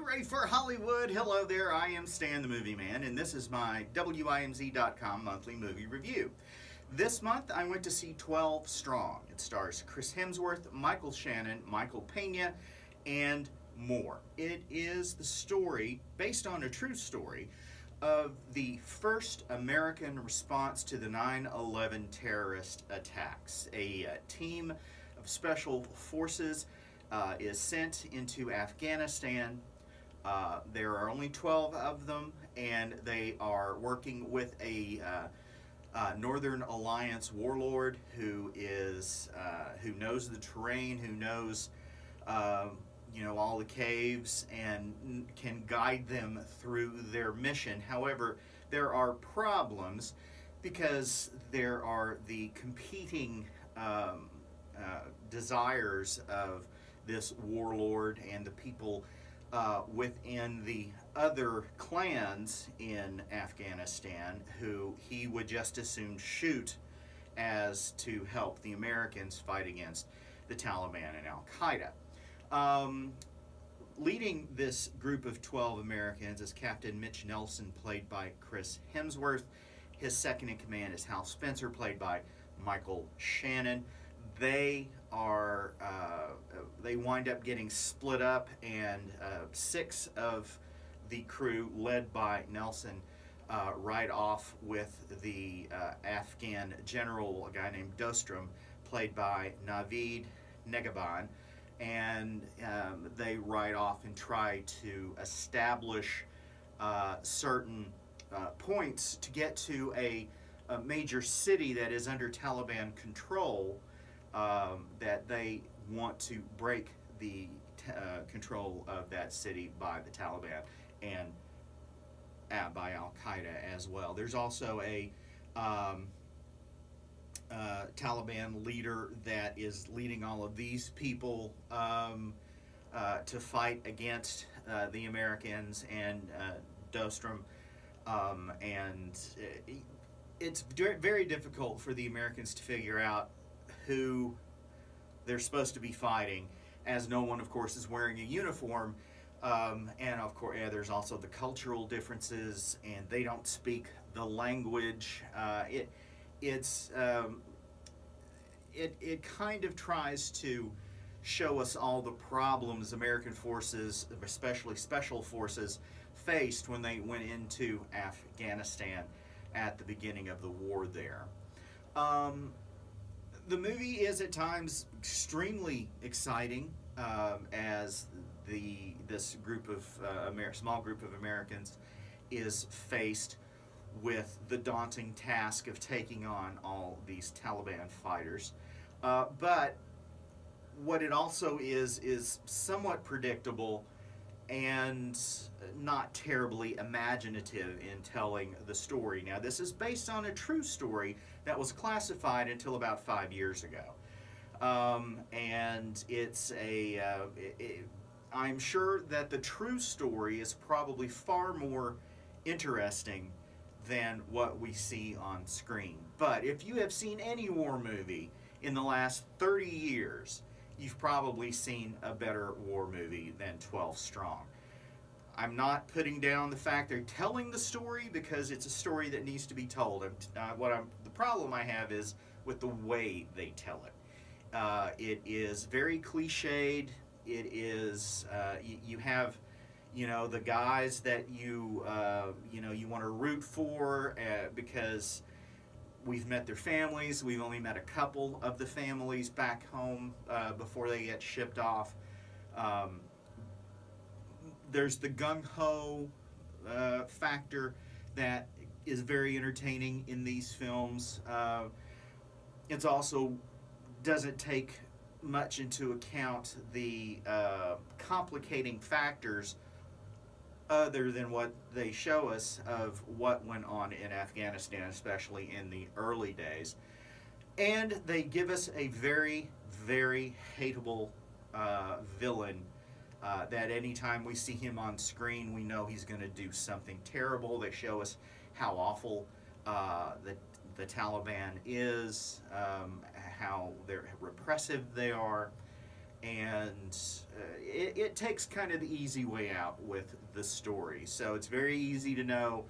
Hooray for Hollywood! Hello there, I am Stan the Movie Man, and this is my WIMZ.com monthly movie review. This month I went to see 12 Strong. It stars Chris Hemsworth, Michael Shannon, Michael Pena, and more. It is the story, based on a true story, of the first American response to the 9/11 terrorist attacks. A team of special forces is sent into Afghanistan. There are only 12 of them, and they are working with a Northern Alliance warlord who knows the terrain, who knows all the caves, and can guide them through their mission. However, there are problems because there are the competing desires of this warlord and the people within the other clans in Afghanistan who he would just as soon shoot as to help the Americans fight against the Taliban and Al-Qaeda. Leading this group of 12 Americans is Captain Mitch Nelson, played by Chris Hemsworth. His second in command is Hal Spencer, played by Michael Shannon. They wind up getting split up, and 6 of the crew, led by Nelson, ride off with the Afghan general, a guy named Dostrum, played by Naveed Negahban, and they ride off and try to establish certain points to get to a major city that is under Taliban control, that they want to break the control of that city by the Taliban and by Al-Qaeda as well. There's also a Taliban leader that is leading all of these people to fight against the Americans and Dostrum, and it's very difficult for the Americans to figure out who they're supposed to be fighting, as no one, of course, is wearing a uniform. And of course, there's also the cultural differences, and they don't speak the language. It kind of tries to show us all the problems American forces, especially special forces, faced when they went into Afghanistan at the beginning of the war there. The movie is at times extremely exciting, as this group of small group of Americans is faced with the daunting task of taking on all these Taliban fighters. But what it also is somewhat predictable and not terribly imaginative in telling the story. Now, this is based on a true story that was classified until about 5 years ago. And it's I'm sure that the true story is probably far more interesting than what we see on screen. But if you have seen any war movie in the last 30 years, you've probably seen a better war movie than 12 Strong. I'm not putting down the fact they're telling the story, because it's a story that needs to be told. The problem I have is with the way they tell it. It is very cliched. It is you have the guys that you want to root for because we've met their families. We've only met a couple of the families back home before they get shipped off. There's the gung-ho factor that is very entertaining in these films. It's also doesn't take much into account the complicating factors other than what they show us of what went on in Afghanistan, especially in the early days. And they give us a very, very hateable villain that anytime we see him on screen, we know he's going to do something terrible. They show us how awful the Taliban is, how they're repressive they are, and it takes kind of the easy way out with the story. So it's very easy to know,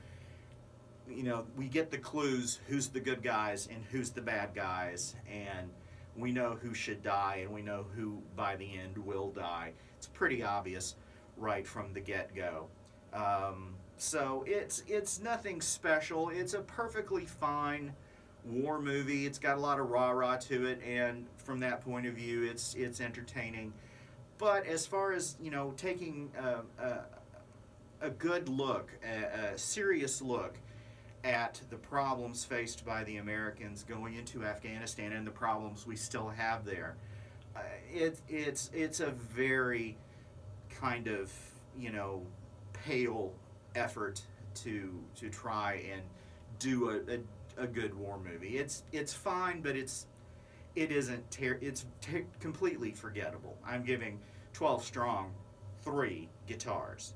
we get the clues who's the good guys and who's the bad guys, and we know who should die, and we know who by the end will die. It's pretty obvious right from the get-go. So it's nothing special. It's a perfectly fine war movie. It's got a lot of rah-rah to it, and from that point of view, it's entertaining. But as far as, taking a good look, a serious look at the problems faced by the Americans going into Afghanistan and the problems we still have there, it's a very kind of, pale effort to try and do a good war movie. It's fine, but it isn't completely forgettable. I'm giving 12 Strong 3 guitars.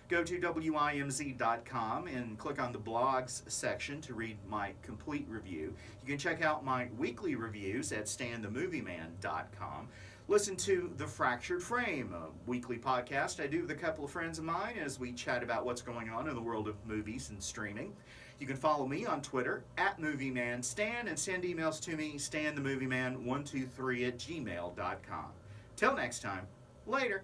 Go to WIMZ.com and click on the blogs section to read my complete review. You can check out my weekly reviews at StanTheMovieMan.com. Listen to The Fractured Frame, a weekly podcast I do with a couple of friends of mine as we chat about what's going on in the world of movies and streaming. You can follow me on Twitter at MovieManStan and send emails to me, StanTheMovieMan123@gmail.com. Till next time, later.